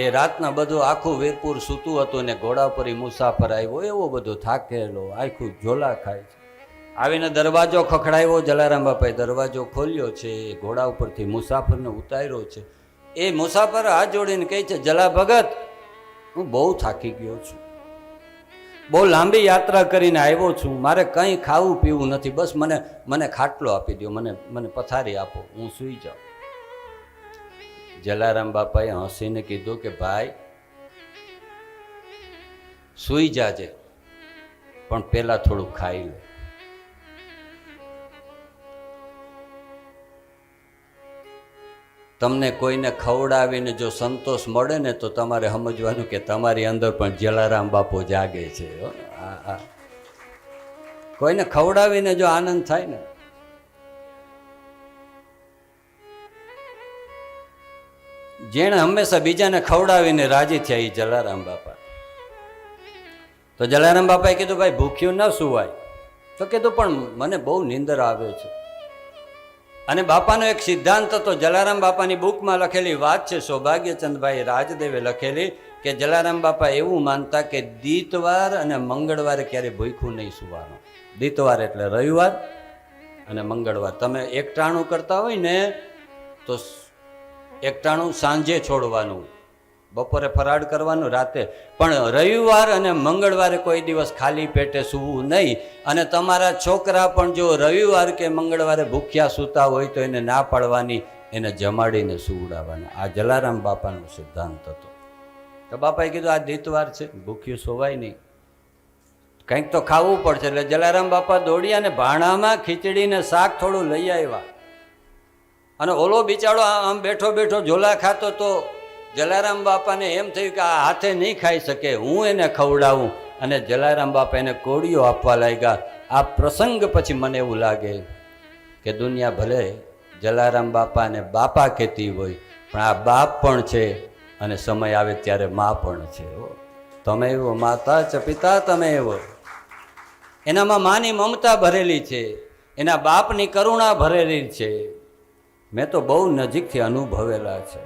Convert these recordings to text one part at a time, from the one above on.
એ રાતના બધું આખું વીરપુર સૂતું હતું ને ઘોડા પર મુસાફર આવ્યો, એવો બધો થાકેલો, આખું ઝોલા ખાય છે. આવીને દરવાજો ખખડાવ્યો, જલારામ બાપાએ દરવાજો ખોલ્યો છે, ઘોડા ઉપરથી મુસાફરને ઉતાર્યો છે. એ મુસાફર હાથ જોડીને કહે છે, જલા ભગત, હું બહુ થાકી ગયો છું, બહુ લાંબી યાત્રા કરીને આવ્યો છું, મારે કંઈ ખાવું પીવું નથી, બસ મને ખાટલો આપી દો, મને પથારી આપો, હું સૂઈ જાઉં. જલારામ બાપાએ હસીને કીધું કે ભાઈ સૂઈ જાજે, પણ પેલા થોડું ખાઈ લે. તમને કોઈને ખવડાવીને જો સંતોષ મળે ને તો તમારે સમજવાનું કે તમારી અંદર પણ જલારામ બાપુ જાગે છે. કોઈને ખવડાવીને જો આનંદ થાય ને, જેણે હંમેશા બીજાને ખવડાવીને રાજી થયા એ જલારામ બાપા. તો જલારામ બાપાએ કીધું, ભાઈ ભૂખ્યું ન સુવાય. તો કીધું પણ મને બહુ નીંદર આવે છે. અને બાપાનો એક સિદ્ધાંત હતો, જલારામ બાપાની બુકમાં લખેલી વાત છે, સૌભાગ્યચંદભાઈ રાજદેવે લખેલી, કે જલારામ બાપા એવું માનતા કે દીતવાર અને મંગળવારે ક્યારેય ભૂખ્યું નહીં સુવાનું. દીતવાર એટલે રવિવાર અને મંગળવાર. તમે એકટાણું કરતા હોય ને તો એકટાણું સાંજે છોડવાનું, બપોરે ફરાળ કરવાનું રાતે, પણ રવિવાર અને મંગળવારે કોઈ દિવસ ખાલી પેટે સૂવું નહીં. અને તમારા છોકરા પણ જો રવિવાર કે મંગળવારે ભૂખ્યા સૂતા હોય તો એને ના પાડવાની, એને જમાડીને સુવડાવવાના. આ જલારામ બાપાનો સિદ્ધાંત હતો. તો બાપાએ કીધું આ દીતવાર છે, ભૂખ્યું સોવાય નહીં, કંઈક તો ખાવું પડશે. એટલે જલારામ બાપા દોડ્યા અને ભાણામાં ખીચડીને શાક થોડું લઈ આવ્યા. અને ઓલો બિચારો આમ બેઠો બેઠો ઝોલા ખાતો તો જલારામ બાપાને એમ થયું કે આ હાથે નહીં ખાઈ શકે, હું એને ખવડાવું. અને જલારામ બાપા એને કોળીઓ આપવા લાગ્યા. આ પ્રસંગ પછી મને એવું લાગે કે દુનિયા ભલે જલારામ બાપાને બાપા કહેતી હોય, પણ આ બાપ પણ છે અને સમય આવે ત્યારે મા પણ છે. તમે એવો માતા છે, પિતા તમે એવો. એનામાં માની મમતા ભરેલી છે, એના બાપની કરુણા ભરેલી છે. મેં તો બહુ નજીકથી અનુભવેલા છે.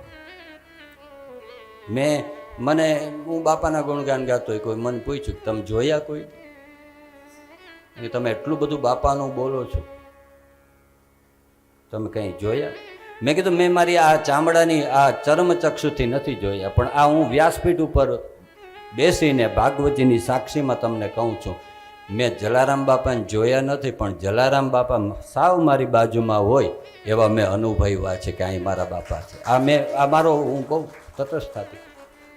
હું બાપાના ગુણગાન ગાતો હોય, કોઈ મને પૂછ્યું તમે જોયા કોઈ, તમે એટલું બધું બાપાનું બોલો છો, તમે કંઈ જોયા? મેં કીધું મેં મારી આ ચામડાની આ ચર્મચક્ષુથી નથી જોયા, પણ આ હું વ્યાસપીઠ ઉપર બેસીને ભાગવતીની સાક્ષીમાં તમને કહું છું, મેં જલારામ બાપાને જોયા નથી, પણ જલારામ બાપા સાવ મારી બાજુમાં હોય એવા મેં અનુભવ્યા છે કે અહીં મારા બાપા છે. આ મારો હું બહુ તટસ્થતાથી,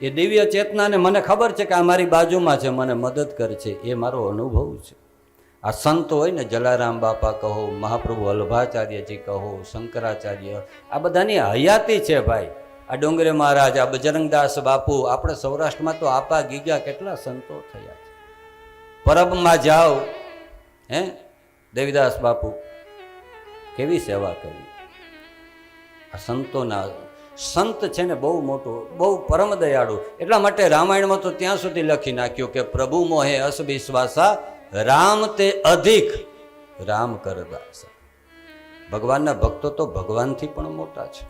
એ દિવ્ય ચેતનાને મને ખબર છે કે આ મારી બાજુમાં છે, મને મદદ કરે છે, એ મારો અનુભવ છે. આ સંત હોય ને, જલારામ બાપા કહો, મહાપ્રભુ વલ્લભાચાર્યજી કહો, શંકરાચાર્ય, આ બધાની હયાતી છે ભાઈ. આ ડોંગરે મહારાજ, આ બજરંગદાસ બાપુ, આપણે સૌરાષ્ટ્રમાં તો આપા ગીગા કેટલા સંતો થયા છે. પરબમાં જાઓ, દેવીદાસ બાપુ કેવી સેવા કરી. આ સંતોના સંત છે ને બહુ મોટો, બહુ પરમ દયાળુ. એટલા માટે રામાયણમાં તો ત્યાં સુધી લખી નાખ્યું કે પ્રભુ મોહે અસ વિશ્વાસા, રામ તે અધિક રામ કરદાસા. ભગવાનના ભક્તો તો ભગવાનથી પણ મોટા છે.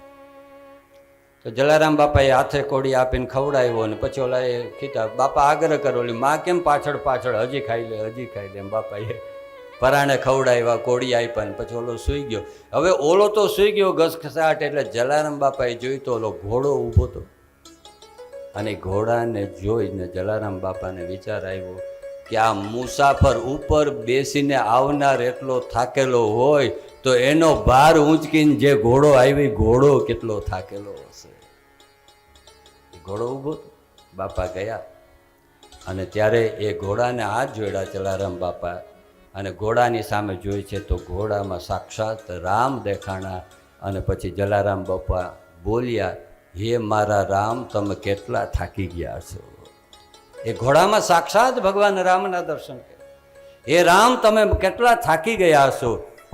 તો જલારામ બાપાએ હાથે કોડી આપીને ખવડાવ્યો, અને પછી ઓલા એ કીધા, બાપા આગ્રહ કરો, ઓલી માં કેમ પાછળ પાછળ હજી ખાઈ લે, હજી ખાઈ લે. એમ બાપાએ પરાણે ખવડાવ્યા, કોડી આપ્યા, ને પછી ઓલો સૂઈ ગયો. હવે ઓલો તો સૂઈ ગયો ઘસઘસાટ, એટલે જલારામ બાપાએ જોયું તો ઓલો ઘોડો ઊભો હતો. અને ઘોડાને જોઈને જલારામ બાપાને વિચાર આવ્યો કે આ મુસાફર ઉપર બેસીને આવનાર એટલો થાકેલો હોય તો એનો ભાર ઊંચકીને જે ઘોડો આવી, ઘોડો કેટલો થાકેલો હશે. ઘોડો ઊભો, બાપા ગયા, અને ત્યારે એ ઘોડાને હાથ જોડ્યા જલારામ બાપા, અને ઘોડાની સામે જોઈ છે તો ઘોડામાં સાક્ષાત રામ દેખાણા. અને પછી જલારામ બાપા બોલ્યા, હે મારા રામ, તમે કેટલા થાકી ગયા છો. એ ઘોડામાં સાક્ષાત ભગવાન રામના દર્શન કર્યા. હે રામ, તમે કેટલા થાકી ગયા છો.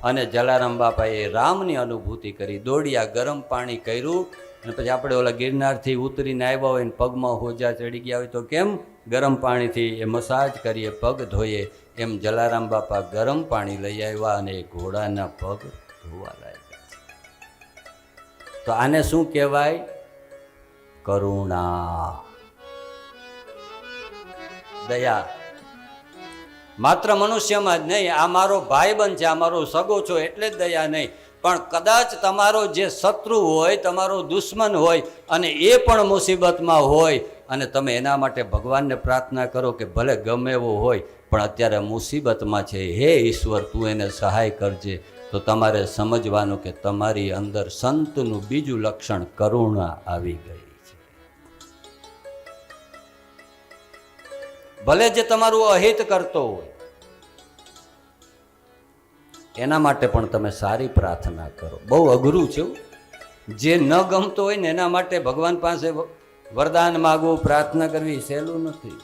અને જલારામ બાપાએ રામની અનુભૂતિ કરી. દોડ્યા, ગરમ પાણી કર્યું, અને પછી આપણે ઓલા ગિરનારથી ઉતરીને આવ્યા હોય ને પગમાં હોજા ચડી ગયા હોય તો કેમ ગરમ પાણીથી એ મસાજ કરીએ, પગ ધોઈએ, એમ જલારામ બાપા ગરમ પાણી લઈ આવ્યા અને એ ઘોડાના પગ ધોવા લાગ્યા. તો આને શું કહેવાય? કરુણા, દયા. માત્ર મનુષ્યમાં જ નહીં, આ મારો ભાઈબંધ છે, આ મારો સગો છો એટલે જ દયા નહીં, પણ કદાચ તમારો જે શત્રુ હોય, તમારો દુશ્મન હોય અને એ પણ મુસીબતમાં હોય અને તમે એના માટે ભગવાનને પ્રાર્થના કરો કે ભલે ગમે એવો હોય પણ અત્યારે મુસીબતમાં છે, હે ઈશ્વર તું એને સહાય કરજે, તો તમારે સમજવાનું કે તમારી અંદર સંતનું બીજું લક્ષણ કરુણા આવી ગઈ છે. ભલે જે તમારું અહિત કરતો હોય એના માટે પણ તમે સારી પ્રાર્થના કરો. બહુ અઘરું છે. જે ન ગમતો હોય ને એના માટે ભગવાન પાસે વરદાન માગવું, પ્રાર્થના કરવી સહેલું નથી.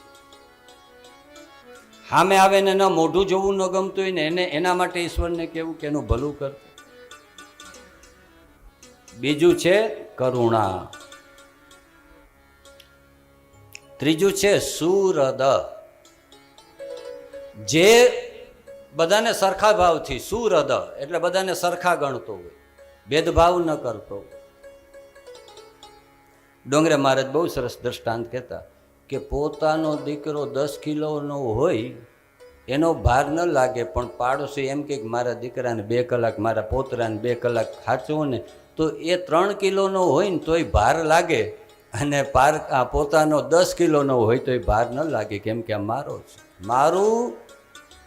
સામે આવે ને ન મોઢું જોવું ન ગમતું હોય ને એના માટે ઈશ્વરને કહેવું કે એનું ભલું કર. બીજું છે કરુણા. ત્રીજું છે સુહૃદ. જે બધાને સરખા ભાવથી, સુહૃદ એટલે બધાને સરખા ગણતો હોય, ભેદભાવ ન કરતો. ડોંગરે મહારાજ બહુ સરસ દ્રષ્ટાંત કહેતા કે પોતાનો દીકરો 10 કિલોનો હોય એનો ભાર ન લાગે, પણ પાડોશી એમ કે મારા દીકરાને 2 કલાક, મારા પોતરાને 2 કલાક ખાચવો ને તો એ 3 કિલોનો હોય ને તોય ભાર લાગે, અને પોતાનો 10 કિલોનો હોય તોય ભાર ન લાગે, કેમ કે આ મારો છે, મારું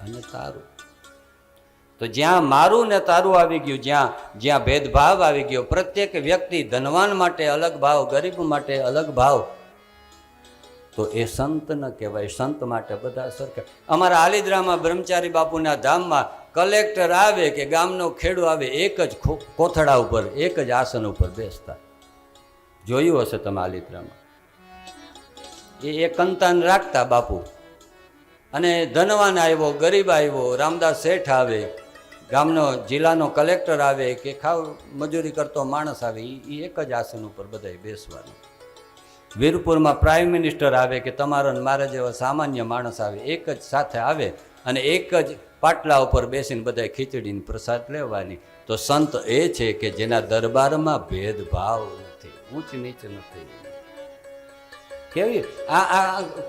અને તારું. તો જ્યાં મારું ને તારું આવી ગયું, જ્યાં ભેદભાવ આવી ગયો, પ્રત્યેક વ્યક્તિ ધનવાન માટે અલગ ભાવ, ગરીબ માટે અલગ ભાવ, તો એ સંત ન કહેવાય. સંત માટે બધા સરખા. અમારા આલિદ્રામાં બ્રહ્મચારી બાપુના ધામમાં કલેક્ટર આવે કે ગામનો ખેડૂ આવે, એક જ કોથળા ઉપર, એક જ આસન ઉપર બેસતા. જોયું હશે તમે આલિદ્રામાં. એ કંતાન રાખતા બાપુ, અને ધનવાન આવ્યો, ગરીબ આવ્યો, રામદાસ શેઠ આવે, ગામનો જિલ્લાનો કલેક્ટર આવે કે ખાવ મજૂરી કરતો માણસ આવે, એ એક જ આસન ઉપર બધાય બેસવાનું. વીરપુરમાં પ્રાઇમ મિનિસ્ટર આવે કે તમારો મારા જેવા સામાન્ય માણસ આવે, એક જ સાથે આવે અને એક જ પાટલા ઉપર બેસીને બધાય ખીચડીને પ્રસાદ લેવાની. તો સંત એ છે કે જેના દરબારમાં ભેદભાવ નથી, ઊંચ નીચ નથી.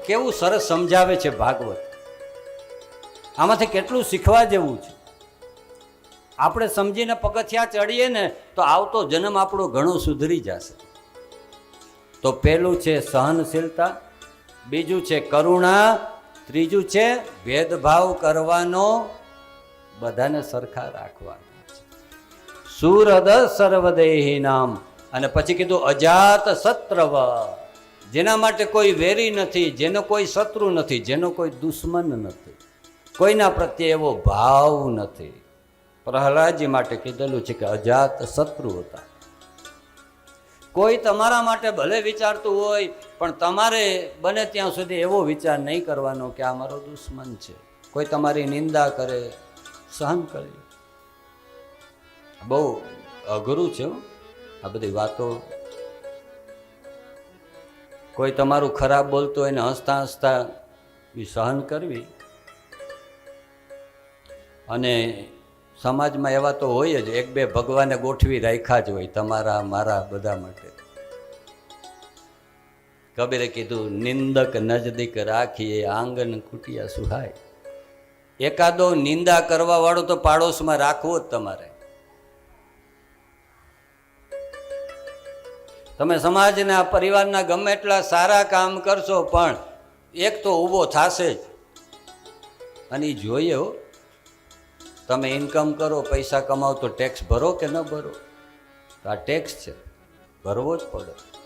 કેવું સરસ સમજાવે છે ભાગવત. આમાંથી કેટલું શીખવા જેવું છે. આપણે સમજીને પગથિયા ચડીએ ને તો આવતો જન્મ આપણો ઘણો સુધરી જશે. તો પહેલું છે સહનશીલતા, બીજું છે કરુણા, ત્રીજું છે ભેદભાવ કરવાનો, બધાને સરખા રાખવાનો. સુહૃદ સર્વદેહી નામ. અને પછી કીધું અજાત શત્રવ, જેના માટે કોઈ વેરી નથી, જેનો કોઈ શત્રુ નથી, જેનો કોઈ દુશ્મન નથી, કોઈના પ્રત્યે એવો ભાવ નથી. પ્રહલાદજી માટે કીધેલું છે કે અજાત શત્રુ હતા. કોઈ તમારા માટે ભલે વિચારતું હોય પણ તમારે બને ત્યાં સુધી એવો વિચાર નહીં કરવાનો કે આ મારો દુશ્મન છે. કોઈ તમારી નિંદા કરે, સહન કરે. બહુ અઘરું છે આ બધી વાતો. કોઈ તમારું ખરાબ બોલતું હોય ને હસતા હસતા સહન કરવી. અને સમાજમાં એવા તો હોય જ, 1-2 ભગવાને ગોઠવી રાખ્યા જ હોય તમારા મારા બધા માટે. કબીરે કીધું નિંદક નજદીક રાખીએ આંગન કુટિયા સુહાય. એકાદો નિંદા કરવા વાળો તો પાડોશમાં રાખવો જ તમારે. તમે સમાજના પરિવારના ગમે એટલા સારા કામ કરશો પણ એક તો ઊભો થશે જ. અને એ જોઈએ હો, તમે ઇન્કમ કરો, પૈસા કમાવો તો ટેક્સ ભરો કે ન ભરો? તો આ ટેક્સ છે, ભરવો જ પડે.